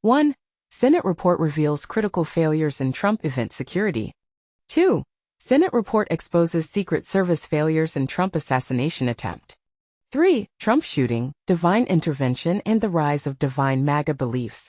1. Senate report reveals critical failures in Trump event security. 2. Senate report exposes Secret Service failures in Trump assassination attempt. 3. Trump shooting, divine intervention and the rise of divine MAGA beliefs.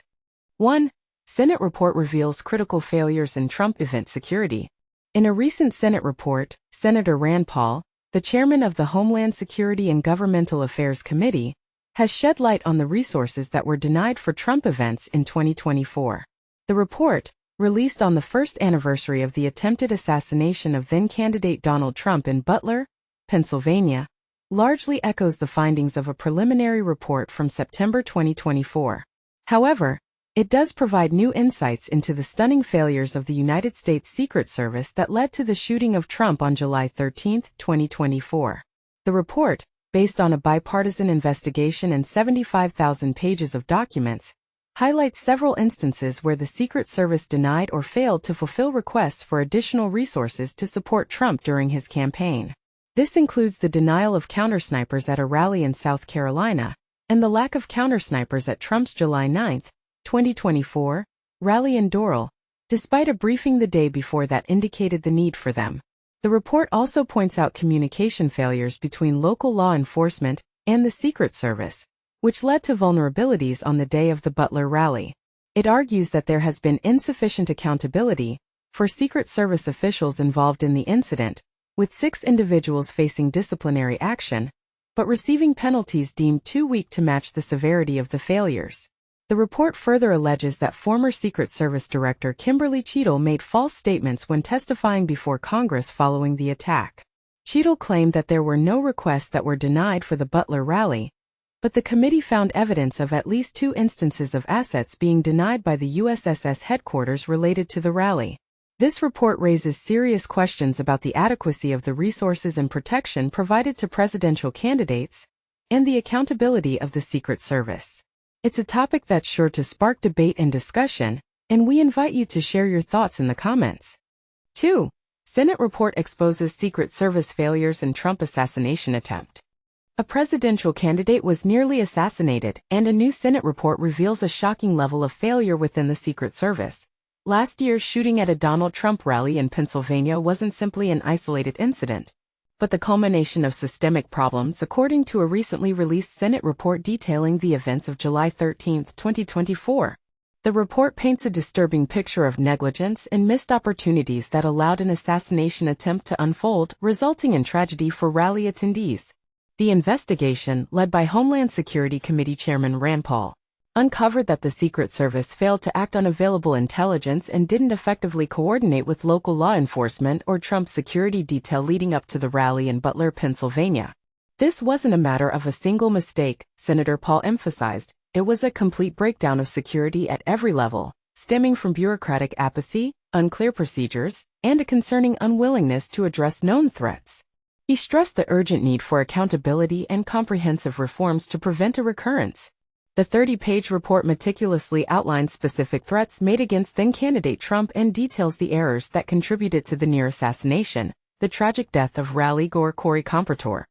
1. Senate report reveals critical failures in Trump event security. In a recent Senate report, Senator Rand Paul, the chairman of the Homeland Security and Governmental Affairs Committee, has shed light on the resources that were denied for Trump events in 2024. The report, released on the first anniversary of the attempted assassination of then-candidate Donald Trump in Butler, Pennsylvania, largely echoes the findings of a preliminary report from September 2024. However, it does provide new insights into the stunning failures of the United States Secret Service that led to the shooting of Trump on July 13, 2024. The report, based on a bipartisan investigation and 75,000 pages of documents, highlights several instances where the Secret Service denied or failed to fulfill requests for additional resources to support Trump during his campaign. This includes the denial of countersnipers at a rally in South Carolina, and the lack of countersnipers at Trump's July 9, 2024, rally in Doral, despite a briefing the day before that indicated the need for them. The report also points out communication failures between local law enforcement and the Secret Service, which led to vulnerabilities on the day of the Butler rally. It argues that there has been insufficient accountability for Secret Service officials involved in the incident, with 6 individuals facing disciplinary action, but receiving penalties deemed too weak to match the severity of the failures. The report further alleges that former Secret Service Director Kimberly Cheadle made false statements when testifying before Congress following the attack. Cheadle claimed that there were no requests that were denied for the Butler rally, but the committee found evidence of at least 2 instances of assets being denied by the USSS headquarters related to the rally. This report raises serious questions about the adequacy of the resources and protection provided to presidential candidates and the accountability of the Secret Service. It's a topic that's sure to spark debate and discussion, and we invite you to share your thoughts in the comments. 2. Senate report exposes Secret Service failures in Trump assassination attempt. A presidential candidate was nearly assassinated, and a new Senate report reveals a shocking level of failure within the Secret Service. Last year's shooting at a Donald Trump rally in Pennsylvania wasn't simply an isolated incident, but the culmination of systemic problems, according to a recently released Senate report detailing the events of July 13, 2024. The report paints a disturbing picture of negligence and missed opportunities that allowed an assassination attempt to unfold, resulting in tragedy for rally attendees. The investigation, led by Homeland Security Committee Chairman Rand Paul, uncovered that the Secret Service failed to act on available intelligence and didn't effectively coordinate with local law enforcement or Trump's security detail leading up to the rally in Butler, Pennsylvania. This wasn't a matter of a single mistake, Senator Paul emphasized. It was a complete breakdown of security at every level, stemming from bureaucratic apathy, unclear procedures, and a concerning unwillingness to address known threats. He stressed the urgent need for accountability and comprehensive reforms to prevent a recurrence. The 30-page report meticulously outlines specific threats made against then-candidate Trump and details the errors that contributed to the near assassination, the tragic death of rally goer Corey Comprator,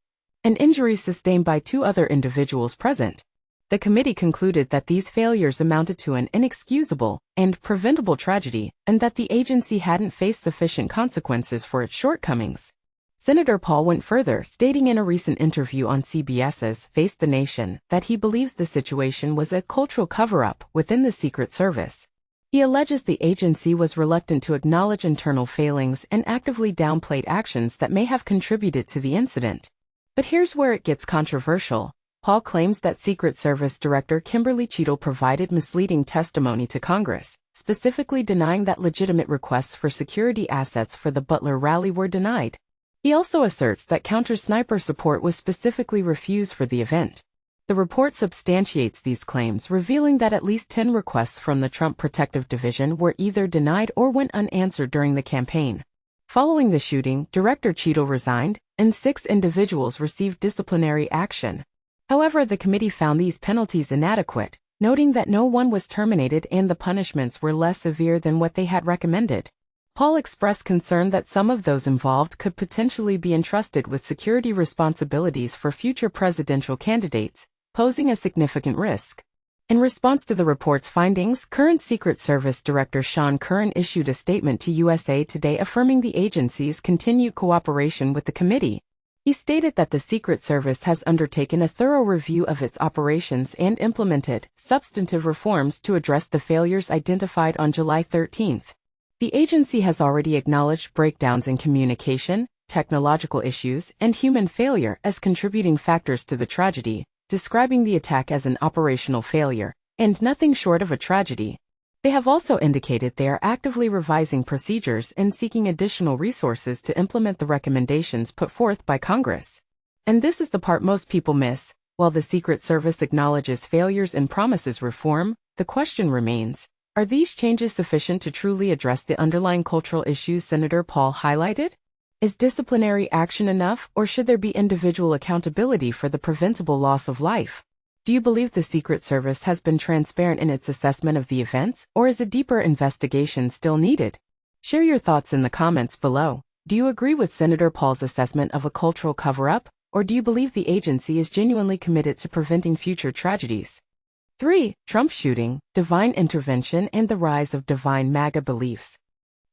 and injuries sustained by 2 other individuals present. The committee concluded that these failures amounted to an inexcusable and preventable tragedy, and that the agency hadn't faced sufficient consequences for its shortcomings. Senator Paul went further, stating in a recent interview on CBS's Face the Nation that he believes the situation was a cultural cover-up within the Secret Service. He alleges the agency was reluctant to acknowledge internal failings and actively downplayed actions that may have contributed to the incident. But here's where it gets controversial. Paul claims that Secret Service Director Kimberly Cheadle provided misleading testimony to Congress, specifically denying that legitimate requests for security assets for the Butler rally were denied. He also asserts that counter-sniper support was specifically refused for the event. The report substantiates these claims, revealing that at least 10 requests from the Trump Protective Division were either denied or went unanswered during the campaign. Following the shooting, Director Cheadle resigned, and 6 individuals received disciplinary action. However, the committee found these penalties inadequate, noting that no one was terminated and the punishments were less severe than what they had recommended. Paul expressed concern that some of those involved could potentially be entrusted with security responsibilities for future presidential candidates, posing a significant risk. In response to the report's findings, current Secret Service Director Sean Curran issued a statement to USA Today affirming the agency's continued cooperation with the committee. He stated that the Secret Service has undertaken a thorough review of its operations and implemented substantive reforms to address the failures identified on July 13. The agency has already acknowledged breakdowns in communication, technological issues, and human failure as contributing factors to the tragedy, describing the attack as an operational failure, and nothing short of a tragedy. They have also indicated they are actively revising procedures and seeking additional resources to implement the recommendations put forth by Congress. And this is the part most people miss. While the Secret Service acknowledges failures and promises reform, the question remains, are these changes sufficient to truly address the underlying cultural issues Senator Paul highlighted? Is disciplinary action enough, or should there be individual accountability for the preventable loss of life? Do you believe the Secret Service has been transparent in its assessment of the events, or is a deeper investigation still needed? Share your thoughts in the comments below. Do you agree with Senator Paul's assessment of a cultural cover-up, or do you believe the agency is genuinely committed to preventing future tragedies? 3. Trump shooting, divine intervention, and the rise of divine MAGA beliefs.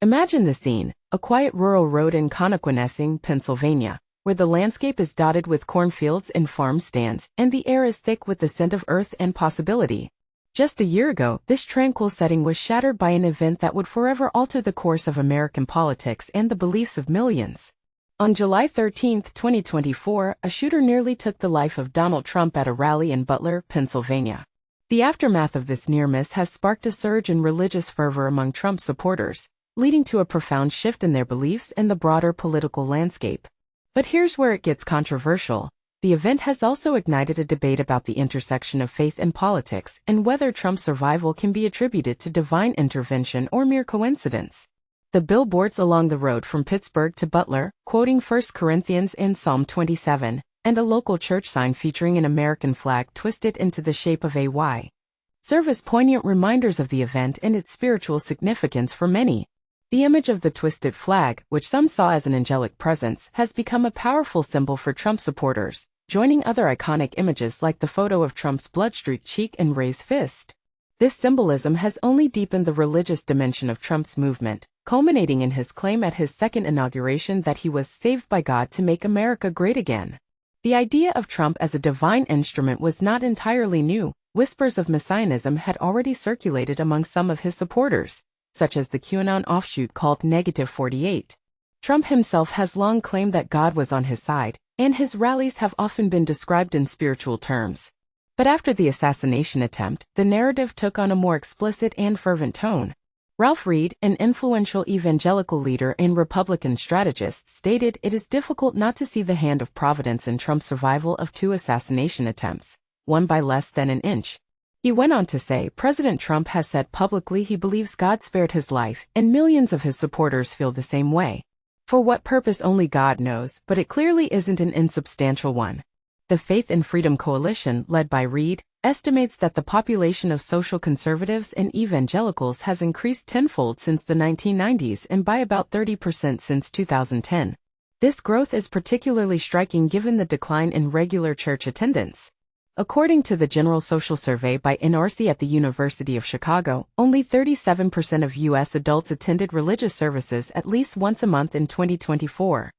Imagine the scene, a quiet rural road in Connoquenessing, Pennsylvania, where the landscape is dotted with cornfields and farm stands, and the air is thick with the scent of earth and possibility. Just a year ago, this tranquil setting was shattered by an event that would forever alter the course of American politics and the beliefs of millions. On July 13, 2024, a shooter nearly took the life of Donald Trump at a rally in Butler, Pennsylvania. The aftermath of this near-miss has sparked a surge in religious fervor among Trump supporters, leading to a profound shift in their beliefs and the broader political landscape. But here's where it gets controversial. The event has also ignited a debate about the intersection of faith and politics and whether Trump's survival can be attributed to divine intervention or mere coincidence. The billboards along the road from Pittsburgh to Butler, quoting 1 Corinthians and Psalm 27, and a local church sign featuring an American flag twisted into the shape of a Y, serve as poignant reminders of the event and its spiritual significance for many. The image of the twisted flag, which some saw as an angelic presence, has become a powerful symbol for Trump supporters, joining other iconic images like the photo of Trump's bloodstreaked cheek and raised fist. This symbolism has only deepened the religious dimension of Trump's movement, culminating in his claim at his second inauguration that he was saved by God to make America great again. The idea of Trump as a divine instrument was not entirely new. Whispers of messianism had already circulated among some of his supporters, such as the QAnon offshoot called Negative 48. Trump himself has long claimed that God was on his side, and his rallies have often been described in spiritual terms. But after the assassination attempt, the narrative took on a more explicit and fervent tone. Ralph Reed, an influential evangelical leader and Republican strategist, stated it is difficult not to see the hand of Providence in Trump's survival of 2 assassination attempts, one by less than an inch. He went on to say President Trump has said publicly he believes God spared his life, and millions of his supporters feel the same way. For what purpose only God knows, but it clearly isn't an insubstantial one. The Faith and Freedom Coalition, led by Reed, estimates that the population of social conservatives and evangelicals has increased tenfold since the 1990s and by about 30% since 2010. This growth is particularly striking given the decline in regular church attendance. According to the General Social Survey by NRC at the University of Chicago, only 37% of U.S. adults attended religious services at least once a month in 2024,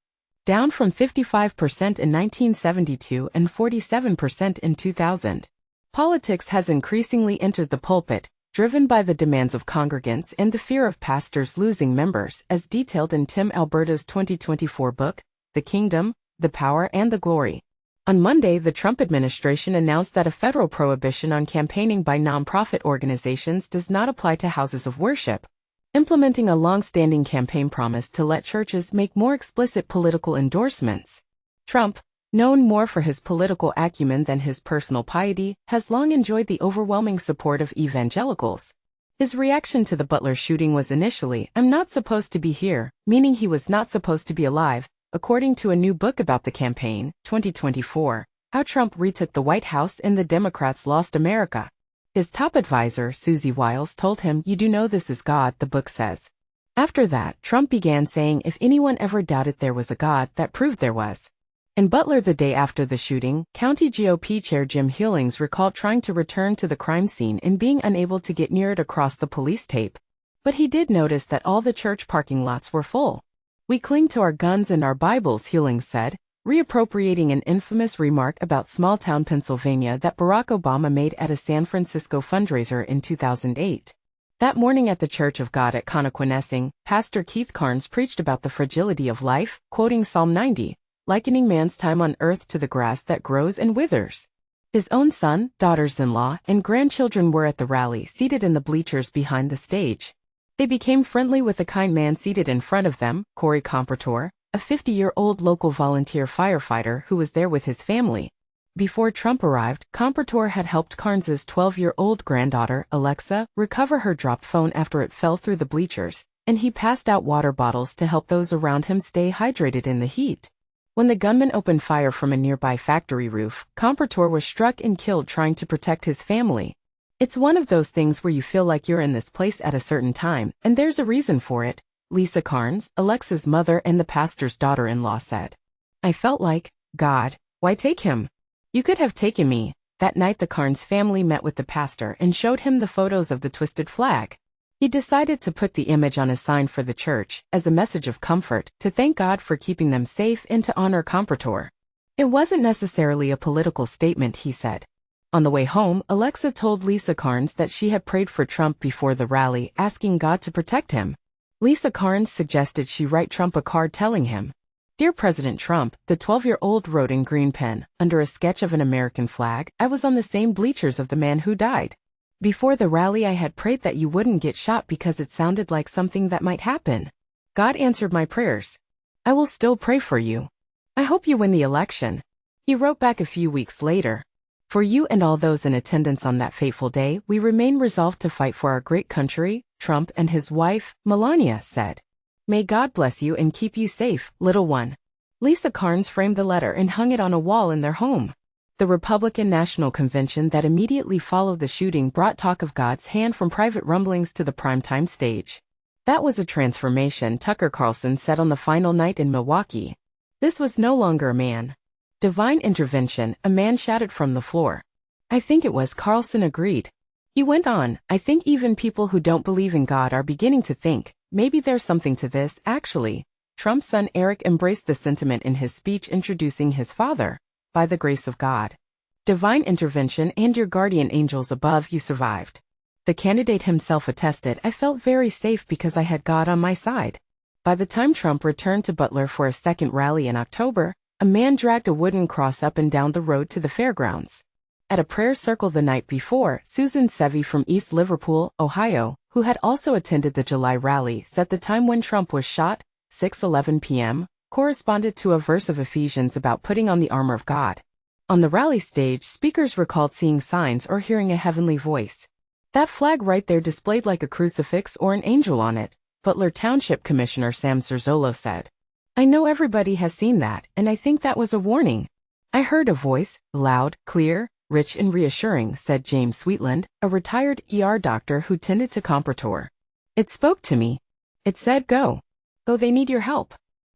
down from 55% in 1972 and 47% in 2000. Politics has increasingly entered the pulpit, driven by the demands of congregants and the fear of pastors losing members, as detailed in Tim Alberta's 2024 book, The Kingdom, the Power and the Glory. On Monday, the Trump administration announced that a federal prohibition on campaigning by nonprofit organizations does not apply to houses of worship, implementing a long-standing campaign promise to let churches make more explicit political endorsements. Trump, known more for his political acumen than his personal piety, has long enjoyed the overwhelming support of evangelicals. His reaction to the Butler shooting was initially, "I'm not supposed to be here," meaning he was not supposed to be alive, according to a new book about the campaign, 2024, How Trump Retook the White House and the Democrats Lost America. His top advisor, Susie Wiles, told him, "You do know this is God," the book says. After that, Trump began saying if anyone ever doubted there was a God, that proved there was. In Butler the day after the shooting, County GOP Chair Jim Healings recalled trying to return to the crime scene and being unable to get near it across the police tape. But he did notice that all the church parking lots were full. "We cling to our guns and our Bibles," Healings said, reappropriating an infamous remark about small-town Pennsylvania that Barack Obama made at a San Francisco fundraiser in 2008. That morning at the Church of God at Connoquenessing, Pastor Keith Carnes preached about the fragility of life, quoting Psalm 90, likening man's time on earth to the grass that grows and withers. His own son, daughters-in-law, and grandchildren were at the rally, seated in the bleachers behind the stage. They became friendly with a kind man seated in front of them, Corey Compertor, a 50-year-old local volunteer firefighter who was there with his family. Before Trump arrived, Compertor had helped Carnes's 12-year-old granddaughter, Alexa, recover her dropped phone after it fell through the bleachers, and he passed out water bottles to help those around him stay hydrated in the heat. When the gunman opened fire from a nearby factory roof, Compertor was struck and killed trying to protect his family. "It's one of those things where you feel like you're in this place at a certain time, and there's a reason for it," Lisa Carnes, Alexa's mother and the pastor's daughter-in-law said. "I felt like, God, why take him? You could have taken me." That night the Carnes family met with the pastor and showed him the photos of the twisted flag. He decided to put the image on a sign for the church, as a message of comfort, to thank God for keeping them safe and to honor Compertor. "It wasn't necessarily a political statement," he said. On the way home, Alexa told Lisa Carnes that she had prayed for Trump before the rally, asking God to protect him. Lisa Carnes suggested she write Trump a card telling him, "Dear President Trump," the 12-year-old wrote in green pen, under a sketch of an American flag, "I was on the same bleachers of the man who died. Before the rally I had prayed that you wouldn't get shot because it sounded like something that might happen. God answered my prayers. I will still pray for you. I hope you win the election." He wrote back a few weeks later, "For you and all those in attendance on that fateful day, we remain resolved to fight for our great country," Trump and his wife, Melania, said. "May God bless you and keep you safe, little one." Lisa Carnes framed the letter and hung it on a wall in their home. The Republican National Convention that immediately followed the shooting brought talk of God's hand from private rumblings to the primetime stage. "That was a transformation," Tucker Carlson said on the final night in Milwaukee. "This was no longer a man. Divine intervention," a man shouted from the floor. "I think it was," Carlson agreed. He went on, "I think even people who don't believe in God are beginning to think, maybe there's something to this, actually." Trump's son Eric embraced the sentiment in his speech introducing his father. "By the grace of God, divine intervention and your guardian angels above, you survived." The candidate himself attested, "I felt very safe because I had God on my side." By the time Trump returned to Butler for a second rally in October, a man dragged a wooden cross up and down the road to the fairgrounds. At a prayer circle the night before, Susan Sevey from East Liverpool, Ohio, who had also attended the July rally, said the time when Trump was shot, 6:11 p.m., corresponded to a verse of Ephesians about putting on the armor of God. On the rally stage, speakers recalled seeing signs or hearing a heavenly voice. "That flag right there displayed like a crucifix or an angel on it," Butler Township Commissioner Sam Cerzolo said. "I know everybody has seen that, and I think that was a warning. I heard a voice, loud, clear, rich and reassuring," said James Sweetland, a retired ER doctor who tended to Compertor. "It spoke to me. It said go. Go, they need your help.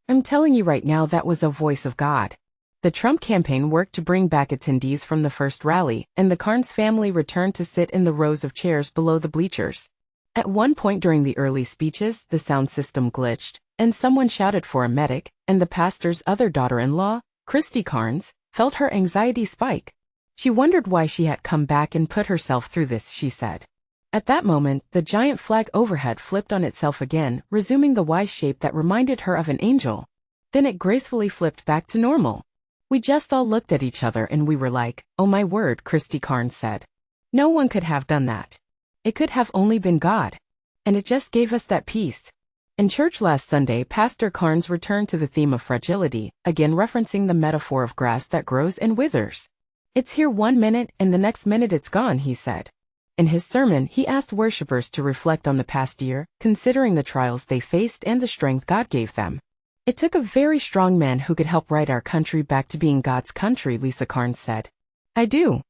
I'm telling you right now that was a voice of God." The Trump campaign worked to bring back attendees from the first rally, and the Carnes family returned to sit in the rows of chairs below the bleachers. At one point during the early speeches, the sound system glitched, and someone shouted for a medic, and the pastor's other daughter-in-law, Christy Carnes, felt her anxiety spike. She wondered why she had come back and put herself through this, she said. At that moment, the giant flag overhead flipped on itself again, resuming the Y shape that reminded her of an angel. Then it gracefully flipped back to normal. "We just all looked at each other and we were like, oh my word," Christy Carnes said. "No one could have done that. It could have only been God. And it just gave us that peace." In church last Sunday, Pastor Carnes returned to the theme of fragility, again referencing the metaphor of grass that grows and withers. "It's here 1 minute and the next minute it's gone," he said. In his sermon, he asked worshipers to reflect on the past year, considering the trials they faced and the strength God gave them. "It took a very strong man who could help right our country back to being God's country," Lisa Carnes said. "I do.